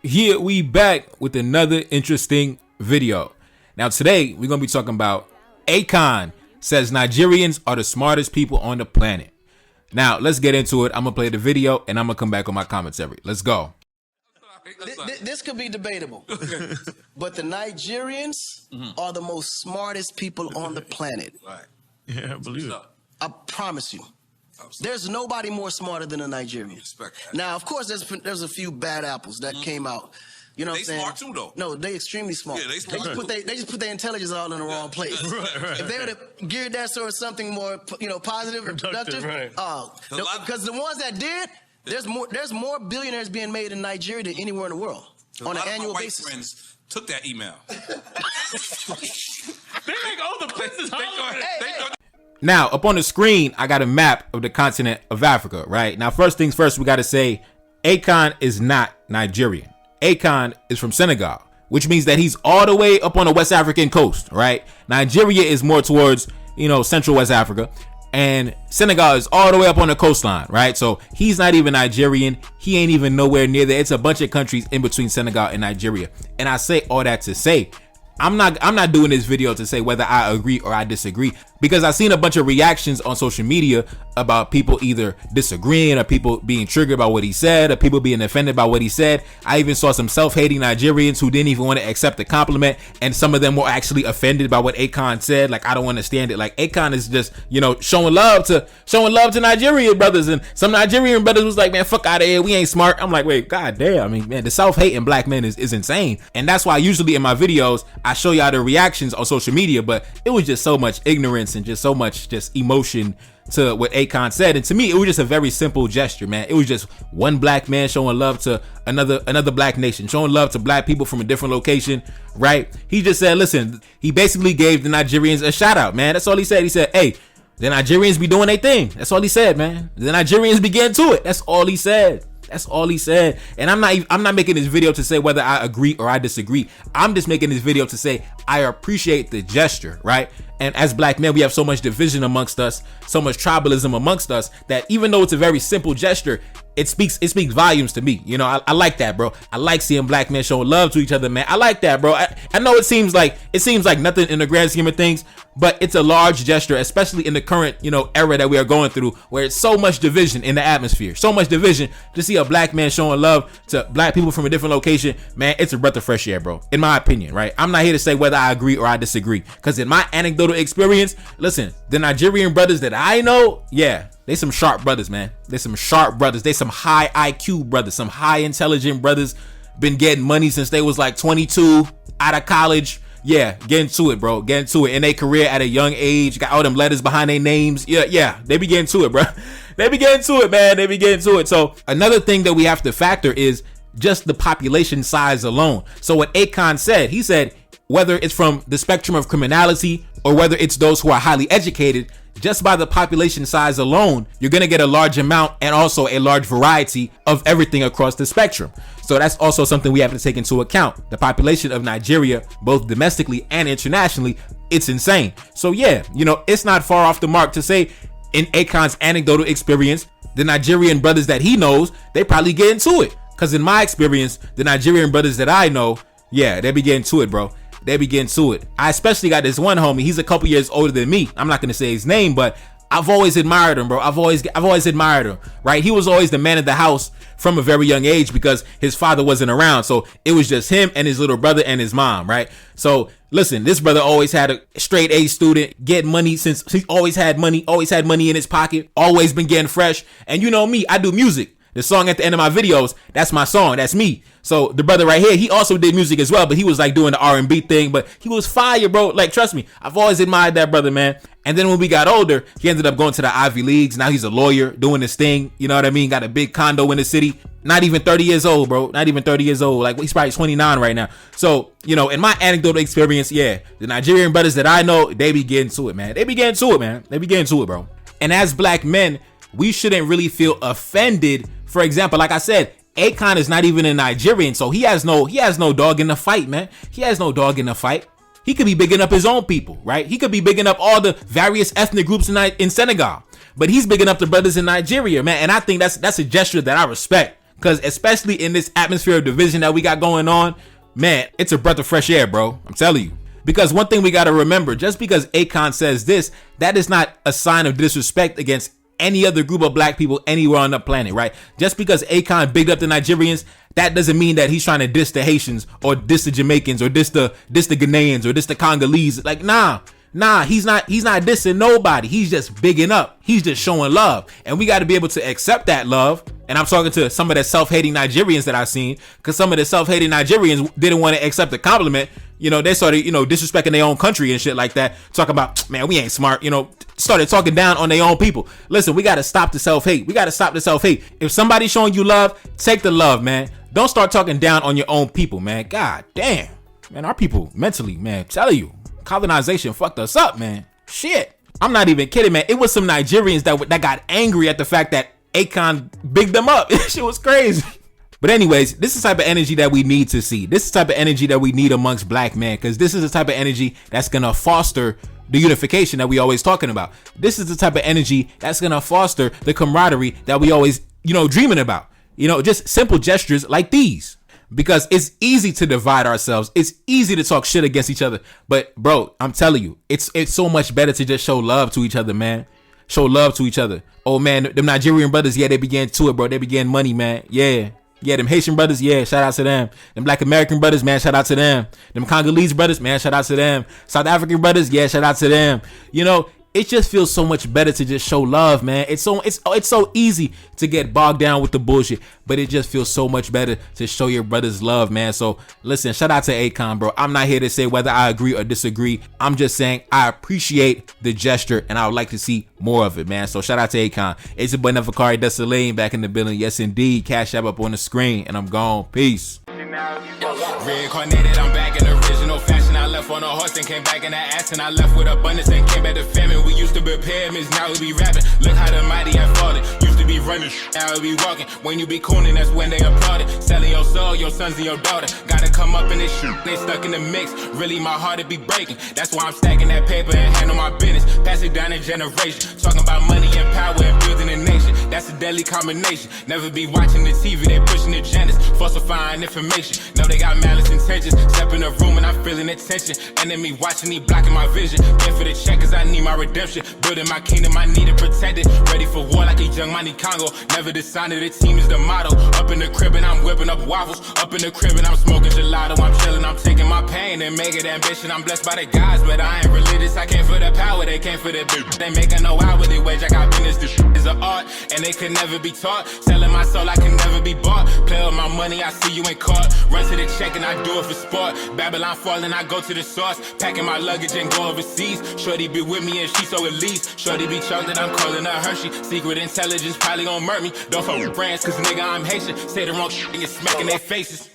Here we back with another interesting video. Now today we're gonna be talking about Akon says Nigerians are the smartest people on the planet. Now let's get into it. I'm gonna play the video and I'm gonna come back on my commentary. Let's go. This could be debatable, but the Nigerians are the most smartest people on the planet. Right. Yeah, I believe it. I promise you. There's nobody more smarter than a Nigerian. Now, of course, there's a few bad apples that came out. You know what I'm saying? They smart too, though. No, they extremely smart. Yeah, they smart. They just put their intelligence all in the wrong place. Right. If they would have geared that towards something more, positive and productive, right. Because the ones that did, there's more billionaires being made in Nigeria than anywhere in the world on an annual basis. My friends took that email. They make all the places holiday. Now, up on the screen, I got a map of the continent of Africa, right? Now, first things first, we got to say Akon is not Nigerian. Akon is from Senegal, which means that he's all the way up on the West African coast, right? Nigeria is more towards, Central West Africa, and Senegal is all the way up on the coastline, right? So he's not even Nigerian. He ain't even nowhere near there. It's a bunch of countries in between Senegal and Nigeria. And I say all that to say, I'm not doing this video to say whether I agree or I disagree, because I've seen a bunch of reactions on social media about people either disagreeing or people being triggered by what he said or people being offended by what he said. I even saw some self-hating Nigerians who didn't even want to accept the compliment, and some of them were actually offended by what Akon said. Like, I don't understand it. Like, Akon is just, showing love to Nigerian brothers, and some Nigerian brothers was like, man, fuck out of here, we ain't smart. I'm like, wait, goddamn. I mean, man, the self-hating black men is insane. And that's why usually in my videos I show y'all the reactions on social media, but it was just so much ignorance and just so much just emotion to what Akon said. And to me, it was just a very simple gesture, man. It was just one black man showing love to another black nation, showing love to black people from a different location, right? He just said, listen, he basically gave the Nigerians a shout out, man. That's all he said. He said, hey, the Nigerians be doing their thing. That's all he said, man. The Nigerians be getting to it. That's all he said. That's all he said. And I'm not making this video to say whether I agree or I disagree. I'm just making this video to say I appreciate the gesture, right? And as black men, we have so much division amongst us, so much tribalism amongst us, that even though it's a very simple gesture, it speaks volumes to me. I like that, bro. I like seeing black men showing love to each other, man. I like that, bro. I know it seems like nothing in the grand scheme of things, but it's a large gesture, especially in the current, era that we are going through, where it's so much division in the atmosphere, so much division. To see a black man showing love to black people from a different location, man, it's a breath of fresh air, bro. In my opinion, right? I'm not here to say whether I agree or I disagree, because in my anecdotal experience, listen, the Nigerian brothers that I know, yeah, they some sharp brothers, man. They some sharp brothers. They some high IQ brothers, some high intelligent brothers. Been getting money since they was like 22, out of college. Yeah, getting to it, bro. Getting to it in their career at a young age. Got all them letters behind their names. Yeah. They be getting to it, bro. They be getting to it, man. They be getting to it. So another thing that we have to factor is just the population size alone. So what Akon said, he said, whether it's from the spectrum of criminality or whether it's those who are highly educated, just by the population size alone, you're going to get a large amount and also a large variety of everything across the spectrum. So that's also something we have to take into account. The population of Nigeria, both domestically and internationally, it's insane. So yeah, it's not far off the mark to say in Akon's anecdotal experience, the Nigerian brothers that he knows, they probably get into it. Because in my experience, the Nigerian brothers that I know, yeah, they be getting to it, bro. They be getting to it. I especially got this one homie. He's a couple years older than me. I'm not going to say his name, but I've always admired him, bro. I've always admired him, right? He was always the man of the house from a very young age because his father wasn't around. So it was just him and his little brother and his mom, right? So listen, this brother always had a straight A student, getting money since he always had money in his pocket, always been getting fresh. And you know me, I do music. The song at the end of my videos, that's my song. That's me. So the brother right here, he also did music as well, but he was like doing the R&B thing, but he was fire, bro. Like, trust me, I've always admired that brother, man. And then when we got older, he ended up going to the Ivy Leagues. Now he's a lawyer doing his thing. You know what I mean? Got a big condo in the city. Not even 30 years old, bro. Not even 30 years old. Like, he's probably 29 right now. So, in my anecdotal experience, yeah, the Nigerian brothers that I know, they be getting to it, man. They be getting to it, man. They be getting to it, bro. And as black men, we shouldn't really feel offended. For example, like I said, Akon is not even a Nigerian, so he has no dog in the fight, man. He has no dog in the fight. He could be bigging up his own people, right? He could be bigging up all the various ethnic groups in Senegal, but he's bigging up the brothers in Nigeria, man. And I think that's a gesture that I respect. Because especially in this atmosphere of division that we got going on, man, it's a breath of fresh air, bro. I'm telling you. Because one thing we got to remember, just because Akon says this, that is not a sign of disrespect against any other group of black people anywhere on the planet, right? Just because Akon bigged up the Nigerians, that doesn't mean that he's trying to diss the Haitians or diss the Jamaicans or diss the Ghanaians or diss the Congolese. Like, nah, he's not dissing nobody. He's just bigging up. He's just showing love. And we got to be able to accept that love. And I'm talking to some of the self-hating Nigerians that I've seen, because some of the self-hating Nigerians didn't want to accept the compliment. You know, they started, disrespecting their own country and shit like that. Talking about, man, we ain't smart, started talking down on their own people. Listen, we got to stop the self-hate. We got to stop the self-hate. If somebody's showing you love, take the love, man. Don't start talking down on your own people, man. God damn. Man, our people mentally, man, I'm telling you, colonization fucked us up, man. Shit. I'm not even kidding, man. It was some Nigerians that got angry at the fact that Akon bigged them up. Shit was crazy. But anyways, this is the type of energy that we need to see. This is the type of energy that we need amongst black men, because this is the type of energy that's going to foster the unification that we always talking about. This is the type of energy that's going to foster the camaraderie that we always, dreaming about. Just simple gestures like these. Because it's easy to divide ourselves. It's easy to talk shit against each other. But bro, I'm telling you, it's so much better to just show love to each other, man. Show love to each other. Oh man, them Nigerian brothers, yeah, they began to it, bro. They began money, man. Yeah, them Haitian brothers, yeah, shout out to them. Them Black American brothers, man, shout out to them. Them Congolese brothers, man, shout out to them. South African brothers, yeah, shout out to them. It just feels so much better to just show love, man. It's so easy to get bogged down with the bullshit, but it just feels so much better to show your brothers love, man. So listen, shout out to Akon, bro. I'm not here to say whether I agree or disagree. I'm just saying I appreciate the gesture and I would like to see more of it, man. So shout out to Akon. It's your boy Neferkari Desalegn back in the building. Yes, indeed. Cash App up on the screen, and I'm gone. Peace. Reincarnated, I'm back in original fashion. I left on a horse and came back in that ass, and I left with abundance and came back to famine. We used to be pyramids, now we be rapping. Look how the mighty have fallen. Used to be running, now we be walking. When you be cooning, that's when they applauded. Selling your soul, your sons and your daughter. Gotta come up in this shit, they stuck in the mix. Really, my heart it be breaking. That's why I'm stacking that paper and handle my business. Pass it down in generation. Talking about money and power and building a nation. That's a deadly combination. Never be watching the TV, they pushing agendas, falsifying information. Know they got malice intentions. Step in the room and I'm feeling the tension. Enemy watching, he blocking my vision. Pay for the check cause I need my redemption. Building my kingdom, I need it protected. Ready for war like a young Money Congo. Never decided the team is the motto. Up in the crib and I'm whipping up waffles. Up in the crib and I'm smoking gelato. I'm chilling, I'm taking my pain and make it ambition. I'm blessed by the gods, but I ain't religious. I came for the power, they came for the bitch. They making no hourly wage, I got business. This shit is an art and they could never be taught. Selling my soul, I can never be bought. Play with my money, I see you ain't caught. Run to the check and I do it for sport. Babylon falling, I go to the source. Packing my luggage and go overseas. Shorty be with me and she so elite. Shorty be chocolate, I'm calling her Hershey. Secret intelligence probably gon' murk me. Don't fuck with brands, cause nigga I'm Haitian. Say the wrong shit and you're smacking their faces.